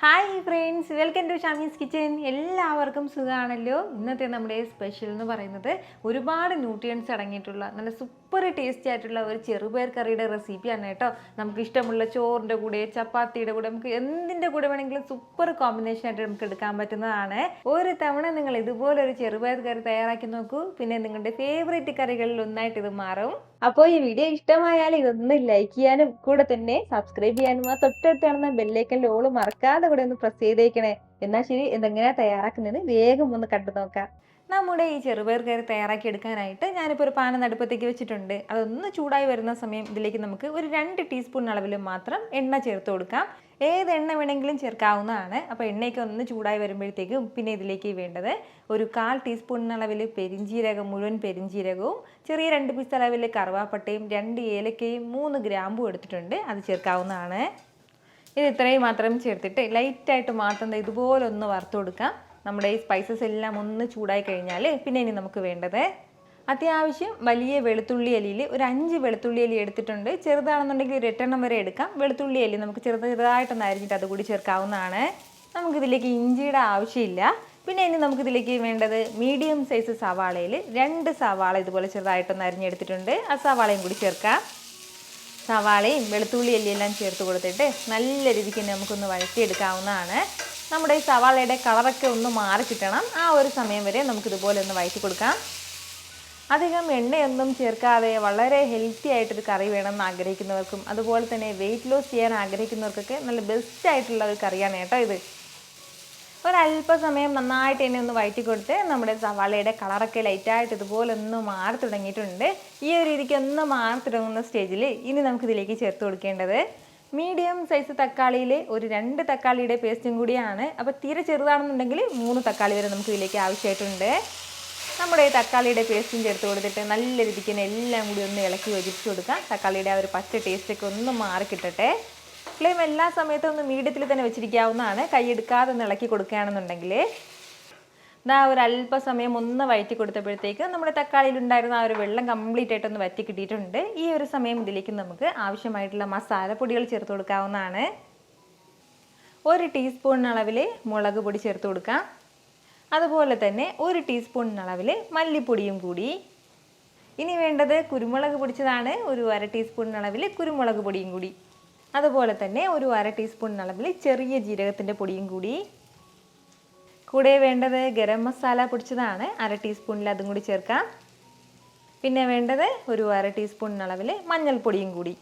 Hi friends, welcome to Shamee's kitchen. എല്ലാവർക്കും സുഖമാണല്ലോ. ഇന്നത്തെ നമ്മുടെ സ്പെഷ്യൽ എന്ന് പറയുന്നത് ഒരുപാട് ന്യൂട്രിയൻസ് അടങ്ങിയിട്ടുള്ള നല്ല സൂപ്പർ ടേസ്റ്റി ആയിട്ടുള്ള ഒരു ചെറുപയർ കറിയുടെ റെസിപ്പിയാണ് കേട്ടോ. നമുക്ക് ഇഷ്ടമുള്ള ചോറിൻ്റെ കൂടെ, ചപ്പാത്തിയുടെ കൂടെ, നമുക്ക് എന്തിൻ്റെ കൂടെ വേണമെങ്കിലും സൂപ്പർ കോമ്പിനേഷൻ ആയിട്ട് നമുക്ക് എടുക്കാൻ പറ്റുന്നതാണ്. ഒരു തവണ നിങ്ങൾ ഇതുപോലൊരു ചെറുപയർ കറി തയ്യാറാക്കി നോക്കൂ, പിന്നെ നിങ്ങളുടെ ഫേവറേറ്റ് കറികളിൽ ഒന്നായിട്ട് ഇത് മാറും. അപ്പോൾ ഈ വീഡിയോ ഇഷ്ടമായാൽ ഇതൊന്ന് ലൈക്ക് ചെയ്യാനും കൂടെ തന്നെ സബ്സ്ക്രൈബ് ചെയ്യാനും ആ തൊട്ടടുത്ത് കാണുന്ന ബെല്ലൈക്കൻ്റെ ഓള് മറക്കാതെ കൂടെ ഒന്ന് പ്രസ് ചെയ്തേക്കണേ. എന്നാൽ ശരി, ഇതെങ്ങനെയാണ് തയ്യാറാക്കുന്നത് വേഗം ഒന്ന് കണ്ടു നോക്കാം. നമ്മുടെ ഈ ചെറുപയർ കറി തയ്യാറാക്കി എടുക്കാനായിട്ട് ഞാനിപ്പോൾ ഒരു പാൻ അടുപ്പത്തേക്ക് വെച്ചിട്ടുണ്ട്. അതൊന്ന് ചൂടായി വരുന്ന സമയം ഇതിലേക്ക് നമുക്ക് ഒരു 2 ടീസ്പൂൺ അളവിൽ മാത്രം എണ്ണ ചേർത്ത് കൊടുക്കാം. ഏത് എണ്ണ വേണമെങ്കിലും ചേർക്കാവുന്നതാണ്. അപ്പോൾ എണ്ണയൊക്കെ ഒന്ന് ചൂടായി വരുമ്പോഴത്തേക്കും പിന്നെ ഇതിലേക്ക് വേണ്ടത് ഒരു 1/4 ടീസ്പൂൺ അളവിൽ പെരിഞ്ജീരകം, മുഴുവൻ പെരിഞ്ജീരകവും, ചെറിയ 2 പീസ് അളവിൽ കറുവാപ്പട്ടയും, 2 ഏലക്കയും, 3 ഗ്രാമ്പും എടുത്തിട്ടുണ്ട്. അത് ചേർക്കാവുന്നതാണ്. ഇത് ഇത്രയും മാത്രം ചേർത്തിട്ട് ലൈറ്റായിട്ട് മാത്രം ഇതുപോലെ ഒന്ന് വറുത്ത് കൊടുക്കാം. നമ്മുടെ ഈ സ്പൈസസ് എല്ലാം ഒന്ന് ചൂടായി കഴിഞ്ഞാൽ പിന്നെ ഇനി നമുക്ക് വേണ്ടത് അത്യാവശ്യം വലിയ വെളുത്തുള്ളി അലിയിൽ ഒരു 5 വെളുത്തുള്ളി അലി എടുത്തിട്ടുണ്ട്. ചെറുതാണെന്നുണ്ടെങ്കിൽ ഒരു 8 വരെ എടുക്കാം. വെളുത്തുള്ളി അലി നമുക്ക് ചെറുതായിട്ടൊന്ന് അരിഞ്ഞിട്ട് അതുകൂടി ചേർക്കാവുന്നതാണ്. നമുക്കിതിലേക്ക് ഇഞ്ചിയുടെ ആവശ്യമില്ല. പിന്നെ ഇനി നമുക്കിതിലേക്ക് വേണ്ടത് മീഡിയം സൈസ് സവാളയിൽ 2 സവാള ഇതുപോലെ ചെറുതായിട്ടൊന്ന് അരിഞ്ഞെടുത്തിട്ടുണ്ട്. ആ സവാളയും കൂടി ചേർക്കാം. സവാളയും വെളുത്തുള്ളി അല്ലിയെല്ലാം ചേർത്ത് കൊടുത്തിട്ട് നല്ല രീതിക്ക് നമുക്കൊന്ന് വഴറ്റിയെടുക്കാവുന്നതാണ്. നമ്മുടെ ഈ സവാളയുടെ കളറൊക്കെ ഒന്ന് മാറി കിട്ടണം. ആ ഒരു സമയം വരെ നമുക്കിതുപോലെ ഒന്ന് വഴറ്റി കൊടുക്കാം. അധികം എണ്ണയൊന്നും ചേർക്കാതെ വളരെ ഹെൽത്തി ആയിട്ടൊരു കറി വേണമെന്ന് ആഗ്രഹിക്കുന്നവർക്കും അതുപോലെ തന്നെ വെയിറ്റ് ലോസ് ചെയ്യാൻ ആഗ്രഹിക്കുന്നവർക്കൊക്കെ നല്ല ബെസ്റ്റ് ആയിട്ടുള്ള ഒരു കറിയാണ് കേട്ടോ ഇത്. ഒരല്പസമയം നന്നായിട്ട് എന്നെ ഒന്ന് വഴറ്റി കൊടുത്ത് നമ്മുടെ സവാളയുടെ കളറൊക്കെ ലൈറ്റായിട്ട് ഇതുപോലെ ഒന്ന് മാറി തുടങ്ങിയിട്ടുണ്ട്. ഈ ഒരു രീതിക്ക് ഒന്ന് മാറി തുടങ്ങുന്ന സ്റ്റേജിൽ ഇനി നമുക്കിതിലേക്ക് ചേർത്ത് കൊടുക്കേണ്ടത് മീഡിയം സൈസ് തക്കാളിയിൽ ഒരു 2 തക്കാളിയുടെ പേസ്റ്റും കൂടിയാണ്. അപ്പോൾ തീരെ ചെറുതാണെന്നുണ്ടെങ്കിൽ 3 തക്കാളി വരെ നമുക്ക് ഇതിലേക്ക് ആവശ്യമായിട്ടുണ്ട്. നമ്മുടെ ഈ തക്കാളിയുടെ പേസ്റ്റും ചേർത്ത് കൊടുത്തിട്ട് നല്ല രീതിക്ക് എല്ലാം കൂടി ഒന്ന് ഇളക്കി യോജിപ്പിച്ച് കൊടുക്കാം. തക്കാളിയുടെ ആ ഒരു പച്ച ടേസ്റ്റൊക്കെ ഒന്ന് മാറി കിട്ടട്ടെ. ഫ്ലെയിം എല്ലാ സമയത്തും ഒന്ന് മീഡിയത്തിൽ തന്നെ വെച്ചിരിക്കാവുന്നതാണ്. കൈയെടുക്കാതെ ഒന്ന് ഇളക്കി കൊടുക്കുകയാണെന്നുണ്ടെങ്കിൽ ഇതാ ഒരു അല്പസമയം ഒന്ന് വഴറ്റി കൊടുത്തപ്പോഴത്തേക്ക് നമ്മുടെ തക്കാളിയിലുണ്ടായിരുന്ന ആ ഒരു വെള്ളം കംപ്ലീറ്റ് ആയിട്ടൊന്ന് വറ്റി കിട്ടിയിട്ടുണ്ട്. ഈ ഒരു സമയം ഇതിലേക്ക് നമുക്ക് ആവശ്യമായിട്ടുള്ള മസാലപ്പൊടികൾ ചേർത്ത് കൊടുക്കാവുന്നതാണ്. 1 ടീസ്പൂൺ അളവിൽ മുളക് പൊടി ചേർത്ത് കൊടുക്കാം. അതുപോലെ തന്നെ 1 ടീസ്പൂൺ അളവിൽ മല്ലിപ്പൊടിയും കൂടി. ഇനി വേണ്ടത് കുരുമുളക് പൊടിച്ചതാണ്. ഒരു 1/2 ടീസ്പൂൺ അളവിൽ കുരുമുളക് പൊടിയും കൂടി. അതുപോലെ തന്നെ ഒരു 1/2 ടീസ്പൂൺ അളവിൽ ചെറിയ ജീരകത്തിൻ്റെ പൊടിയും കൂടി. കൂടെ വേണ്ടത് ഗരം മസാല പൊടിച്ചതാണ്. 1/2 ടീസ്പൂണിൽ അതും കൂടി ചേർക്കാം. പിന്നെ വേണ്ടത് ഒരു 1/2 ടീസ്പൂൺ അളവിൽ മഞ്ഞൾപ്പൊടിയും കൂടി.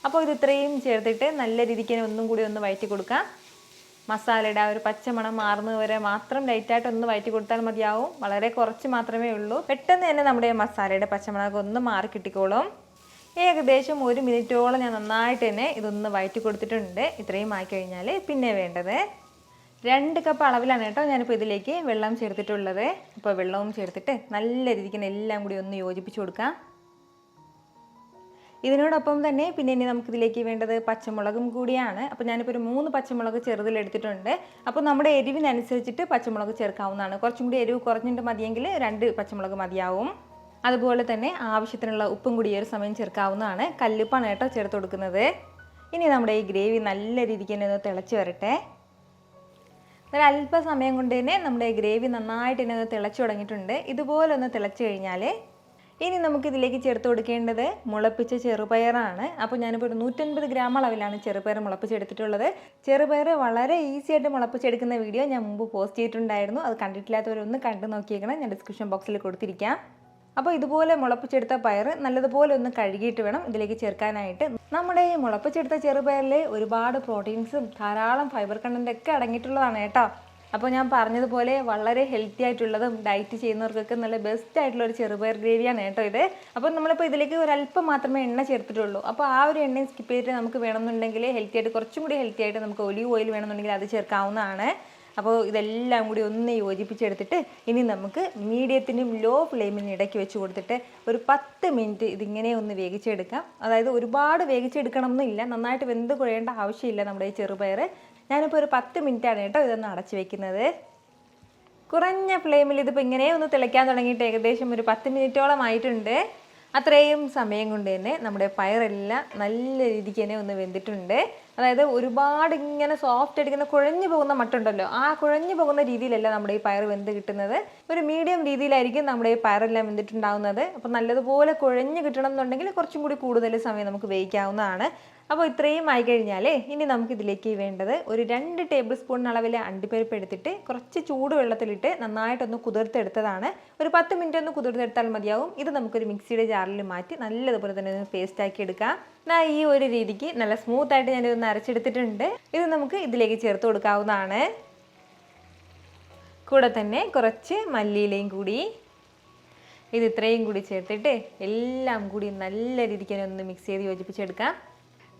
അപ്പോൾ ഇത് ഇത്രയും ചേർത്തിട്ട് നല്ല രീതിക്ക് ഒന്നും കൂടി ഒന്ന് വഴറ്റി കൊടുക്കാം. മസാലയുടെ ആ ഒരു പച്ചമണം മാറുന്നത് വരെ മാത്രം ലൈറ്റായിട്ട് ഒന്ന് വഴറ്റി കൊടുത്താൽ മതിയാവും. വളരെ കുറച്ച് മാത്രമേ ഉള്ളൂ. പെട്ടെന്ന് തന്നെ നമ്മുടെ മസാലയുടെ പച്ചമണമൊക്കെ ഒന്ന് മാറി കിട്ടിക്കോളും. ഏകദേശം 1 മിനിറ്റോളം ഞാൻ നന്നായിട്ട് തന്നെ ഇതൊന്ന് വഴറ്റി കൊടുത്തിട്ടുണ്ട്. ഇത്രയും ആയിക്കഴിഞ്ഞാൽ പിന്നെ വേണ്ടത് 2 കപ്പ് അളവിലാണ് കേട്ടോ ഞാനിപ്പോൾ ഇതിലേക്ക് വെള്ളം ചേർത്തിട്ടുള്ളത്. അപ്പോൾ വെള്ളവും ചേർത്തിട്ട് നല്ല രീതിക്ക് എല്ലാം കൂടി ഒന്ന് യോജിപ്പിച്ച് കൊടുക്കാം. ഇതിനോടൊപ്പം തന്നെ പിന്നെ ഇനി നമുക്കിതിലേക്ക് വേണ്ടത് പച്ചമുളകും കൂടിയാണ്. അപ്പോൾ ഞാനിപ്പോൾ ഒരു 3 പച്ചമുളക് ചെറുതിലെടുത്തിട്ടുണ്ട്. അപ്പോൾ നമ്മുടെ എരിവിനനുസരിച്ചിട്ട് പച്ചമുളക് ചേർക്കാവുന്നതാണ്. കുറച്ചും കൂടി എരിവ് കുറഞ്ഞിട്ട് മതിയെങ്കിൽ 2 പച്ചമുളക് മതിയാവും. അതുപോലെ തന്നെ ആവശ്യത്തിനുള്ള ഉപ്പും കൂടി ഒരു സമയം ചേർക്കാവുന്നതാണ്. കല്ലുപ്പാണ് കേട്ടോ ചേർത്ത് കൊടുക്കുന്നത്. ഇനി നമ്മുടെ ഈ ഗ്രേവി നല്ല രീതിക്ക് തന്നെ ഒന്ന് തിളച്ച് വരട്ടെ. ഒരു അല്പസമയം കൊണ്ട് തന്നെ നമ്മുടെ ഗ്രേവി നന്നായിട്ട് തന്നെ ഒന്ന് തിളച്ച് തുടങ്ങിയിട്ടുണ്ട്. ഇതുപോലെ ഒന്ന് തിളച്ച് കഴിഞ്ഞാൽ ഇനി നമുക്കിതിലേക്ക് ചേർത്ത് കൊടുക്കേണ്ടത് മുളപ്പിച്ച ചെറുപയറാണ്. അപ്പോൾ ഞാനിപ്പോൾ ഒരു 150 ഗ്രാം അളവിലാണ് ചെറുപയർ മുളപ്പിച്ചെടുത്തിട്ടുള്ളത്. ചെറുപയർ വളരെ ഈസി ആയിട്ട് മുളപ്പിച്ചെടുക്കുന്ന വീഡിയോ ഞാൻ മുമ്പ് പോസ്റ്റ് ചെയ്തിട്ടുണ്ടായിരുന്നു. അത് കണ്ടിട്ടില്ലാത്തവരൊന്ന് കണ്ടു നോക്കിയേക്കണം. ഞാൻ ഡിസ്ക്രിപ്ഷൻ ബോക്സിൽ കൊടുത്തിരിക്കാം. അപ്പോൾ ഇതുപോലെ മുളപ്പിച്ചെടുത്ത പയർ നല്ലതുപോലെ ഒന്ന് കഴുകിയിട്ട് വേണം ഇതിലേക്ക് ചേർക്കാനായിട്ട്. നമ്മുടെ ഈ മുളപ്പിച്ചെടുത്ത ചെറുപയറിൽ ഒരുപാട് പ്രോട്ടീൻസും ധാരാളം ഫൈബർ കണ്ടൻ്റൊക്കെ അടങ്ങിയിട്ടുള്ളതാണ് കേട്ടോ. അപ്പോൾ ഞാൻ പറഞ്ഞതുപോലെ വളരെ ഹെൽത്തി ആയിട്ടുള്ളതും ഡയറ്റ് ചെയ്യുന്നവർക്കൊക്കെ നല്ല ബെസ്റ്റ് ആയിട്ടുള്ള ഒരു ചെറുപയർ ഗ്രേവിയാണ് കേട്ടോ ഇത്. അപ്പോൾ നമ്മളിപ്പോൾ ഇതിലേക്ക് ഒരല്പം മാത്രമേ എണ്ണ ചേർത്തിട്ടുള്ളൂ. അപ്പോൾ ആ ഒരു എണ്ണയും സ്കിപ്പ് ചെയ്തിട്ട് നമുക്ക് വേണമെന്നുണ്ടെങ്കിൽ ഹെൽത്തി ആയിട്ട് കുറച്ചും കൂടി ഹെൽത്തി ആയിട്ട് നമുക്ക് ഒലിവ് ഓയിൽ വേണമെന്നുണ്ടെങ്കിൽ അത് ചേർക്കാവുന്നതാണ്. അപ്പോൾ ഇതെല്ലാം കൂടി ഒന്ന് യോജിപ്പിച്ചെടുത്തിട്ട് ഇനി നമുക്ക് മീഡിയത്തിനും ലോ ഫ്ലെയിമിനും ഇടയ്ക്ക് വെച്ച് കൊടുത്തിട്ട് ഒരു 10 മിനിറ്റ് ഇതിങ്ങനെ ഒന്ന് വേവിച്ചെടുക്കാം. അതായത് ഒരുപാട് വേവിച്ചെടുക്കണം എന്നില്ല, നന്നായിട്ട് വെന്ത് കുഴയേണ്ട ആവശ്യമില്ല നമ്മുടെ ഈ ചെറുപയർ. ഞാനിപ്പോൾ ഒരു 10 മിനിറ്റാണ് കേട്ടോ ഇതൊന്ന് അടച്ച് വെക്കുന്നത്. കുറഞ്ഞ ഫ്ലെയിമിൽ ഇതിപ്പോൾ ഇങ്ങനെ ഒന്ന് തിളയ്ക്കാൻ തുടങ്ങിയിട്ട് ഏകദേശം ഒരു 10 മിനിറ്റോളം ആയിട്ടുണ്ട്. അത്രയും സമയം കൊണ്ട് തന്നെ നമ്മുടെ പയറെല്ലാം നല്ല രീതിക്ക് തന്നെ ഒന്ന് വെന്തിട്ടുണ്ട്. അതായത് ഒരുപാട് ഇങ്ങനെ സോഫ്റ്റ് ആയിട്ട് ഇങ്ങനെ കുഴഞ്ഞു പോകുന്ന മട്ടുണ്ടല്ലോ, ആ കുഴഞ്ഞു പോകുന്ന രീതിയിലല്ല നമ്മുടെ ഈ പയർ വെന്ത് കിട്ടുന്നത്. ഒരു മീഡിയം രീതിയിലായിരിക്കും നമ്മുടെ ഈ പയറെല്ലാം വെന്തിട്ടുണ്ടാവുന്നത്. അപ്പോൾ നല്ലതുപോലെ കുഴഞ്ഞ് കിട്ടണം എന്നുണ്ടെങ്കിൽ കുറച്ചും കൂടി കൂടുതൽ സമയം നമുക്ക് വേവിക്കാവുന്നതാണ്. അപ്പോൾ ഇത്രയും ആയി കഴിഞ്ഞാലേ ഇനി നമുക്കിതിലേക്ക് വേണ്ടത് ഒരു 2 ടേബിൾ സ്പൂൺ അളവിൽ അണ്ടിപ്പരിപ്പ് എടുത്തിട്ട് കുറച്ച് ചൂട് വെള്ളത്തിലിട്ട് നന്നായിട്ടൊന്ന് കുതിർത്തെടുത്തതാണ്. ഒരു 10 മിനിറ്റ് ഒന്ന് കുതിർത്തെടുത്താൽ മതിയാവും. ഇത് നമുക്കൊരു മിക്സിയുടെ ജാറിൽ മാറ്റി നല്ലതുപോലെ തന്നെ ഒന്ന് പേസ്റ്റ് ആക്കി എടുക്കാം. ഈ ഒരു രീതിക്ക് നല്ല സ്മൂത്ത് ആയിട്ട് ഞാനിതൊന്ന് അരച്ചെടുത്തിട്ടുണ്ട്. ഇത് നമുക്ക് ഇതിലേക്ക് ചേർത്ത് കൊടുക്കാവുന്നതാണ്. കൂടെ തന്നെ കുറച്ച് മല്ലിയിലയും കൂടി, ഇത് ഇത്രയും കൂടി ചേർത്തിട്ട് എല്ലാം കൂടി നല്ല രീതിക്ക് ഒന്ന് മിക്സ് ചെയ്ത് യോജിപ്പിച്ചെടുക്കാം.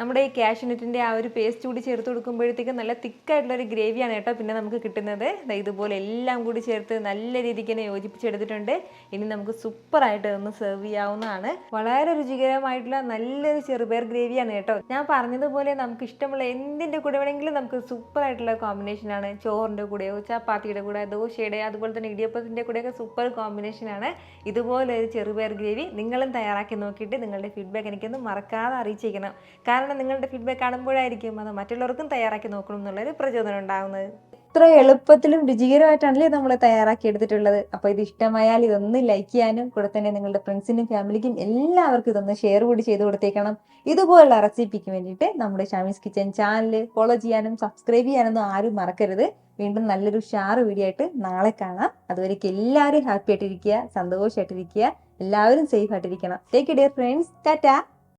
നമ്മുടെ ഈ കാഷ്യൂനട്ടിൻ്റെ ആ ഒരു പേസ്റ്റ് കൂടി ചേർത്ത് കൊടുക്കുമ്പോഴത്തേക്കും നല്ല തിക്കായിട്ടുള്ളൊരു ഗ്രേവിയാണ് കേട്ടോ പിന്നെ നമുക്ക് കിട്ടുന്നത്. ഇതുപോലെ എല്ലാം കൂടി ചേർത്ത് നല്ല രീതിക്ക് തന്നെ യോജിപ്പിച്ചെടുത്തിട്ടുണ്ട്. ഇനി നമുക്ക് സൂപ്പറായിട്ട് ഒന്ന് സെർവ് ചെയ്യാവുന്നതാണ്. വളരെ രുചികരമായിട്ടുള്ള നല്ലൊരു ചെറുപയർ ഗ്രേവിയാണ് കേട്ടോ. ഞാൻ പറഞ്ഞതുപോലെ നമുക്ക് ഇഷ്ടമുള്ള എന്തിൻ്റെ കൂടെ വേണമെങ്കിലും നമുക്ക് സൂപ്പറായിട്ടുള്ള കോമ്പിനേഷനാണ്. ചോറിൻ്റെ കൂടെയോ ചപ്പാത്തിയുടെ കൂടെ, ദോശയുടെ, അതുപോലെ തന്നെ ഇടിയപ്പത്തിൻ്റെ കൂടെയൊക്കെ സൂപ്പർ കോമ്പിനേഷനാണ്. ഇതുപോലെ ഒരു ചെറുപയർ ഗ്രേവി നിങ്ങളും തയ്യാറാക്കി നോക്കിയിട്ട് നിങ്ങളുടെ ഫീഡ്ബാക്ക് എനിക്കൊന്ന് മറക്കാതെ അറിയിച്ചേക്കണം. കാരണം നിങ്ങളുടെ ഫീഡ്ബാക്ക് കാണുമ്പോഴായിരിക്കും അത് മറ്റുള്ളവർക്കും തയ്യാറാക്കി നോക്കണം എന്നുള്ളൊരു പ്രചോദനം ഉണ്ടാകുന്നത്. ഇത്ര എളുപ്പത്തിലും രുചികരമായിട്ടാണല്ലേ നമ്മൾ തയ്യാറാക്കി എടുത്തിട്ടുള്ളത്. അപ്പോൾ ഇത് ഇഷ്ടമായാൽ ഇതൊന്ന് ലൈക്ക് ചെയ്യാനും കൂടെ തന്നെ നിങ്ങളുടെ ഫ്രണ്ട്സിനും ഫാമിലിക്കും എല്ലാവർക്കും ഇതൊന്ന് ഷെയർ കൂടി ചെയ്ത് കൊടുത്തേക്കണം. ഇതുപോലുള്ള റെസിപ്പിക്ക് വേണ്ടിയിട്ട് നമ്മുടെ ഷാമീസ് കിച്ചൻ ചാനൽ ഫോളോ ചെയ്യാനും സബ്സ്ക്രൈബ് ചെയ്യാനൊന്നും ആരും മറക്കരുത്. വീണ്ടും നല്ലൊരു ഷാർ വീഡിയോ ആയിട്ട് നാളെ കാണാം. അതുവരേക്കും എല്ലാവരും ഹാപ്പി ആയിട്ടിരിക്കുക, സന്തോഷമായിട്ടിരിക്കുക, എല്ലാവരും സേഫ് ആയിട്ടിരിക്കണം. Take care friends. ടാറ്റാ.